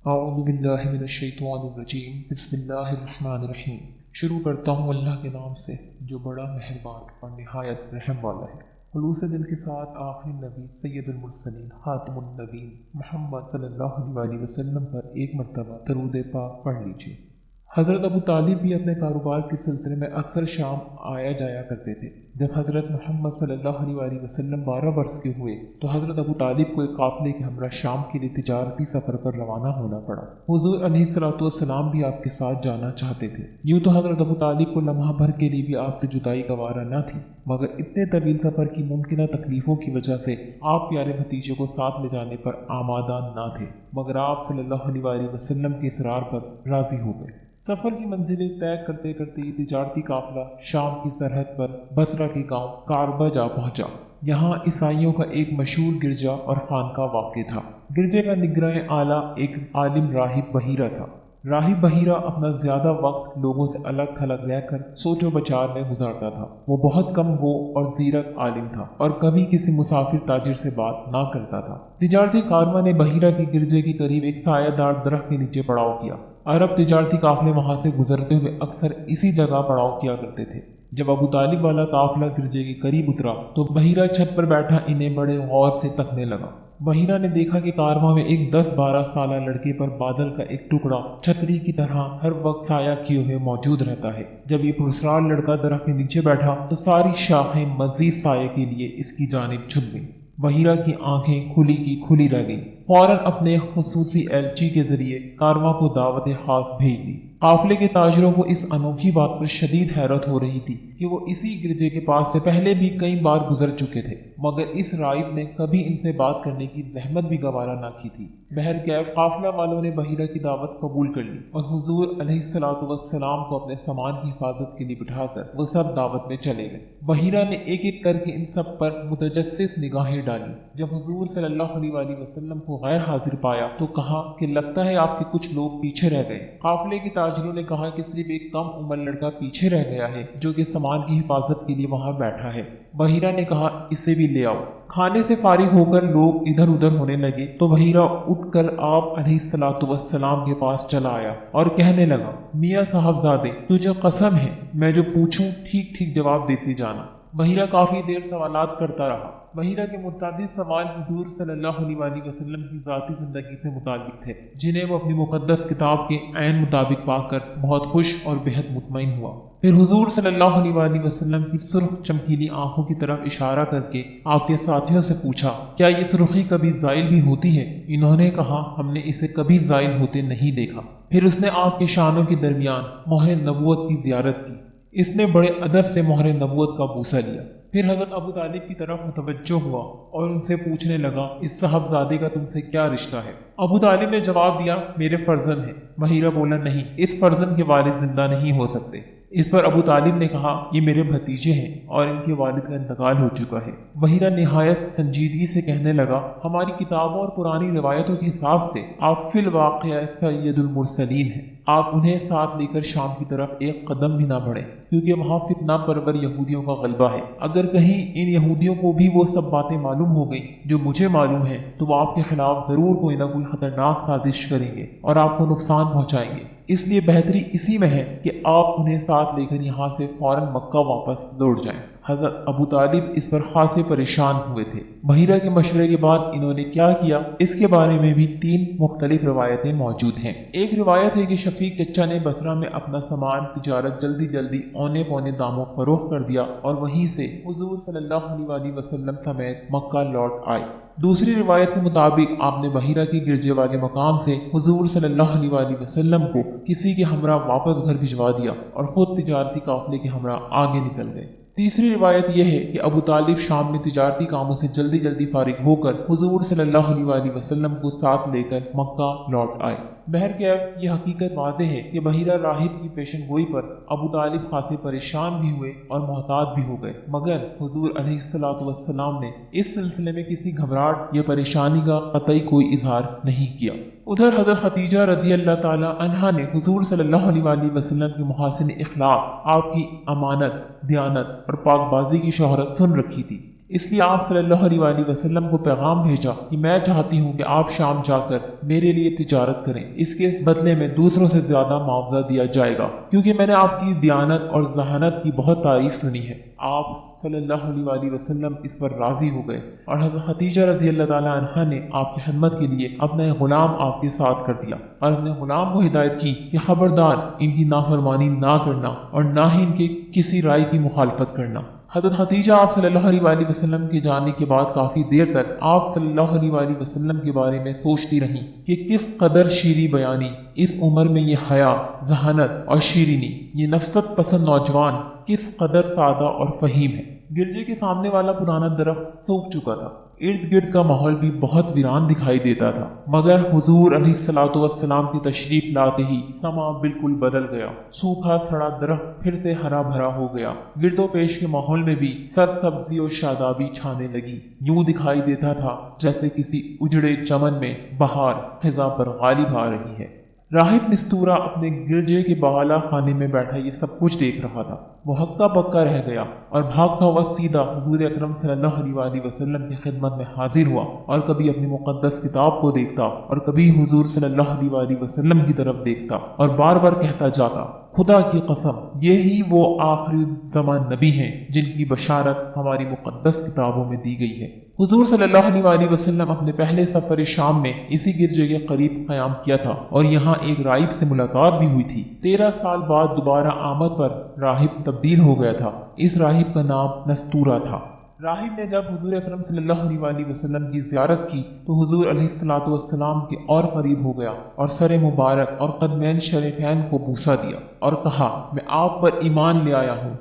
اعوذ باللہ من الشیطان الرجیم بسم اللہ الرحمن الرحیم۔ شروع کرتا ہوں اللہ کے نام سے جو بڑا مہربان اور نہایت رحم والا ہے۔ خلوص دل کے ساتھ آخری نبی سید المرسلین خاتم النبیین محمد صلی اللہ علیہ وسلم پر ایک مرتبہ درود پاک پڑھ لیجیے۔ حضرت ابو طالب بھی اپنے کاروبار کے سلسلے میں اکثر شام آیا جایا کرتے تھے۔ جب حضرت محمد صلی اللہ علیہ وسلم 12 برس کے ہوئے تو حضرت ابو طالب کو ایک قافلے کے ہمراہ شام کے لیے تجارتی سفر پر روانہ ہونا پڑا۔ حضور علیہ الصلوۃ والسلام بھی آپ کے ساتھ جانا چاہتے تھے۔ یوں تو حضرت ابو طالب کو لمحہ بھر کے لیے بھی آپ سے جدائی گوارا نہ تھی، مگر اتنے طویل سفر کی ممکنہ تکلیفوں کی وجہ سے آپ پیارے بھتیجے کو ساتھ لے جانے پر آمادہ نہ تھے، مگر آپ صلی اللہ علیہ وسلم کے اصرار پر راضی ہو گئے۔ سفر کی منزلیں طے کرتے کرتے یہ تجارتی قافلہ شام کی سرحد پر بصرہ کے گاؤں کاربہ جا پہنچا۔ یہاں عیسائیوں کا ایک مشہور گرجا اور خانقاہ واقع تھا۔ گرجے کا نگراں اعلیٰ ایک عالم راہب بحیرہ تھا۔ راہب بحیرہ اپنا زیادہ وقت لوگوں سے الگ تھلگ رہ کر سوچ و بچار میں گزارتا تھا۔ وہ بہت کم گو اور زیرک عالم تھا اور کبھی کسی مسافر تاجر سے بات نہ کرتا تھا۔ تجارتی کارواں نے بحیرہ کی گرجے کے قریب ایک سایہ دار درخت کے نیچے پڑاؤ کیا۔ عرب تجارتی قافلے وہاں سے گزرتے ہوئے اکثر اسی جگہ پڑاؤ کیا کرتے تھے۔ جب ابو طالب والا قافلہ گرجے کے قریب اترا تو بحیرہ چھت پر بیٹھا انہیں بڑے غور سے تکنے لگا۔ بحیرہ نے دیکھا کہ کارواں میں ایک 10-12 سالہ لڑکے پر بادل کا ایک ٹکڑا چھتری کی طرح ہر وقت سایہ کیے ہوئے موجود رہتا ہے۔ جب یہ پرسرار لڑکا درخت کے نیچے بیٹھا تو ساری شاخیں مزید سایہ کے لیے اس کی جانب جھک گئیں۔ بحیرہ کی آنکھیں کھلی کی کھلی رہ گئیں۔ فوراً اپنے خصوصی ایلچی کے ذریعے کارواں کو دعوت خاص بھیج دی۔ قافلے کے تاجروں کو اس انوکھی بات پر شدید حیرت ہو رہی تھی کہ وہ اسی گرجے کے پاس سے پہلے بھی کئی بار گزر چکے تھے، مگر اس راہب نے کبھی ان سے بات کرنے کی زحمت بھی گوارا نہ کی تھی۔ بہرکیف قافلہ والوں نے بحیرہ کی دعوت قبول کر لی اور حضور علیہ الصلوۃ والسلام کو اپنے سامان کی حفاظت کے لیے بٹھا کر وہ سب دعوت میں چلے گئے۔ بحیرہ نے ایک ایک کر کے ان سب پر متجسس نگاہیں ڈالی۔ جب حضور صلی اللہ علیہ وسلم کو غیر حاضر پایا تو کہا کہ لگتا ہے آپ کے کچھ لوگ پیچھے رہ گئے۔ قافلے کے تاجروں نے کہا کہ صرف ایک کم عمر لڑکا پیچھے رہ گیا ہے جو کہ سامان کی حفاظت کے لیے وہاں بیٹھا ہے۔ بحیرہ نے کہا اسے بھی لے آؤ۔ کھانے سے فارغ ہو کر لوگ ادھر ادھر ہونے لگے تو بحیرہ اٹھ کر آپ علیہ الصلوۃ والسلام کے پاس چلا آیا اور کہنے لگا، میاں صاحبزادے تجھے قسم ہے میں جو پوچھوں ٹھیک ٹھیک جواب دیتے جانا۔ بحیرہ کافی دیر سوالات کرتا رہا۔ بحیرہ کے متعدد سوال حضور صلی اللہ علیہ وسلم کی ذاتی زندگی سے متعلق تھے، جنہیں وہ اپنی مقدس کتاب کے عین مطابق پا کر بہت خوش اور بہت مطمئن ہوا۔ پھر حضور صلی اللہ علیہ وسلم کی سرخ چمکیلی آنکھوں کی طرف اشارہ کر کے آپ کے ساتھیوں سے پوچھا، کیا یہ سرخی کبھی زائل بھی ہوتی ہے؟ انہوں نے کہا، ہم نے اسے کبھی زائل ہوتے نہیں دیکھا۔ پھر اس نے آپ کے شانوں کے درمیان مہر نبوت کی زیارت کی۔ اس نے بڑے ادب سے مہر نبوت کا بوسہ لیا۔ پھر حضرت ابو طالب کی طرف متوجہ ہوا اور ان سے پوچھنے لگا، اس صاحبزادے کا تم سے کیا رشتہ ہے؟ ابو طالب نے جواب دیا، میرے فرزند ہیں۔ بحیرہ بولا، نہیں، اس فرزند کے والد زندہ نہیں ہو سکتے۔ اس پر ابو طالب نے کہا، یہ میرے بھتیجے ہیں اور ان کے والد کا انتقال ہو چکا ہے۔ بحیرہ نہایت سنجیدگی سے کہنے لگا، ہماری کتابوں اور پرانی روایتوں کے حساب سے آپ فی الواقع سید المرسلین ہیں۔ آپ انہیں ساتھ لے کر شام کی طرف ایک قدم بھی نہ بڑھیں، کیونکہ وہاں فتنہ پرور یہودیوں کا غلبہ ہے۔ اگر کہیں ان یہودیوں کو بھی وہ سب باتیں معلوم ہو گئیں جو مجھے معلوم ہیں تو وہ آپ کے خلاف ضرور کوئی نہ کوئی خطرناک سازش کریں گے اور آپ کو نقصان پہنچائیں گے۔ اس لیے بہتری اسی میں ہے کہ آپ انہیں ساتھ لے کر یہاں سے فوراً مکہ واپس لوٹ جائیں۔ حضرت ابو طالب اس پر خاصے پریشان ہوئے تھے۔ بحیرہ کے مشورے کے بعد انہوں نے کیا کیا، اس کے بارے میں بھی 3 مختلف روایتیں موجود ہیں۔ ایک روایت ہے کہ شفیق چچا نے بصرہ میں اپنا سامان تجارت جلدی اونے پونے داموں فروخت کر دیا اور وہیں سے حضور صلی اللہ علیہ وسلم سمیت مکہ لوٹ آئے۔ دوسری روایت کے مطابق آپ نے بحیرہ کے گرجے والے مقام سے حضور صلی اللہ علیہ وسلم کو کسی کے ہمراہ واپس گھر بھجوا دیا اور خود تجارتی قافلے کے ہمراہ آگے نکل گئے۔ تیسری روایت یہ ہے کہ ابو طالب شام میں تجارتی کاموں سے جلدی فارغ ہو کر حضور صلی اللہ علیہ وسلم کو ساتھ لے کر مکہ لوٹ آئے۔ بہرکیف یہ حقیقت واضح ہے کہ بحیرہ راہب کی پیشن گوئی پر ابو طالب خاصے پریشان بھی ہوئے اور محتاط بھی ہو گئے، مگر حضور علیہ الصلوۃ والسلام نے اس سلسلے میں کسی گھبراہٹ یا پریشانی کا قطعی کوئی اظہار نہیں کیا۔ ادھر حضرت خدیجہ رضی اللہ تعالی عنہا نے حضور صلی اللہ علیہ وسلم کے محاسن اخلاق، آپ کی امانت، دیانت اور پاک بازی کی شہرت سن رکھی تھی۔ اس لیے آپ صلی اللہ علیہ وسلم کو پیغام بھیجا کہ میں چاہتی ہوں کہ آپ شام جا کر میرے لیے تجارت کریں، اس کے بدلے میں دوسروں سے زیادہ معاوضہ دیا جائے گا، کیونکہ میں نے آپ کی دیانت اور ذہانت کی بہت تعریف سنی ہے۔ آپ صلی اللہ علیہ وسلم اس پر راضی ہو گئے اور حضرت خدیجہ رضی اللہ تعالیٰ عنہا نے آپ کی خدمت کے لیے اپنا ایک غلام آپ کے ساتھ کر دیا اور اپنے غلام کو ہدایت کی کہ خبردار ان کی نافرمانی نہ کرنا اور نہ ہی ان کے کسی رائے کی مخالفت کرنا۔ حضرت خدیجہ آپ صلی اللہ علیہ وسلم کے جانے کے بعد کافی دیر تک آپ صلی اللہ علیہ وسلم کے بارے میں سوچتی رہیں کہ کس قدر شیریں بیانی، اس عمر میں یہ حیا، ذہانت اور شیرینی، یہ نفست پسند نوجوان کس قدر سادہ اور فہیم ہے۔ گرجے کے سامنے والا پرانا درخت سوکھ چکا تھا، ارد گرد کا ماحول بھی بہت ویران دکھائی دیتا تھا، مگر حضور علیہ الصلوۃ والسلام کی تشریف لاتے ہی سما بالکل بدل گیا۔ سوکھا سڑا درخت پھر سے ہرا بھرا ہو گیا، گرد و پیش کے ماحول میں بھی سرسبزی اور شادابی چھانے لگی، یوں دکھائی دیتا تھا جیسے کسی اجڑے چمن میں بہار خزاں پر غالب آ رہی ہے۔ راہب نستورا اپنے گرجے کے بالا خانے میں بیٹھا یہ سب کچھ دیکھ رہا تھا۔ وہ ہکا بکا رہ گیا اور بھاگتا ہوا سیدھا حضور اکرم صلی اللہ علیہ وسلم کی خدمت میں حاضر ہوا، اور کبھی اپنی مقدس کتاب کو دیکھتا اور کبھی حضور صلی اللہ علیہ وسلم کی طرف دیکھتا اور بار بار کہتا جاتا، خدا کی قسم یہی وہ آخری زمان نبی ہیں جن کی بشارت ہماری مقدس کتابوں میں دی گئی ہے۔ حضور صلی اللہ علیہ وسلم اپنے پہلے سفر شام میں اسی گرجے کے قریب قیام کیا تھا اور یہاں ایک راہب سے ملاقات بھی ہوئی تھی۔ 13 سال بعد دوبارہ آمد پر راہب تبدیل ہو گیا تھا۔ اس راہب کا نام نستورا تھا۔ راہب نے جب حضور اکرم صلی اللہ علیہ وسلم کی زیارت کی تو حضور علیہ الصلوۃ والسلام کے اور قریب ہو گیا اور سر مبارک اور قدمین شریفین کو بوسہ دیا اور کہا، میں آپ پر ایمان لے آیا ہوں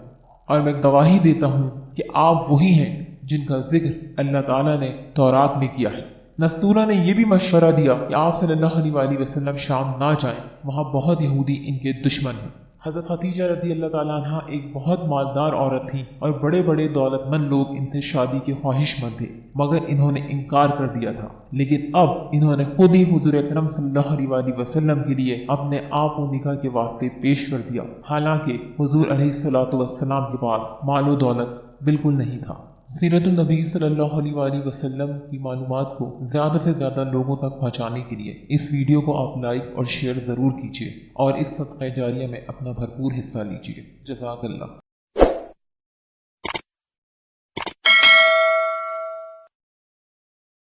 اور میں گواہی دیتا ہوں کہ آپ وہی ہیں جن کا ذکر اللہ تعالیٰ نے تورات میں کیا ہے۔ نستورا نے یہ بھی مشورہ دیا کہ آپ صلی اللہ علیہ وسلم شام نہ جائیں، وہاں بہت یہودی ان کے دشمن ہیں۔ حضرت خدیجہ رضی اللہ تعالیٰ عنہ ایک بہت مالدار عورت تھیں اور بڑے بڑے دولت مند لوگ ان سے شادی کے خواہش مند تھے، مگر انہوں نے انکار کر دیا تھا۔ لیکن اب انہوں نے خود ہی حضور اکرم صلی اللہ علیہ وسلم کے لیے اپنے آپ کو نکاح کے واسطے پیش کر دیا، حالانکہ حضور علیہ الصلوۃ والسلام کے پاس مال و دولت بالکل نہیں تھا۔ سیرت النبی صلی اللہ علیہ وسلم کی معلومات کو زیادہ سے زیادہ لوگوں تک پہنچانے کے لیے اس ویڈیو کو آپ لائک اور شیئر ضرور کیجیے اور اس صدقہ جاریہ میں اپنا بھرپور حصہ لیجیے۔ جزاک اللہ۔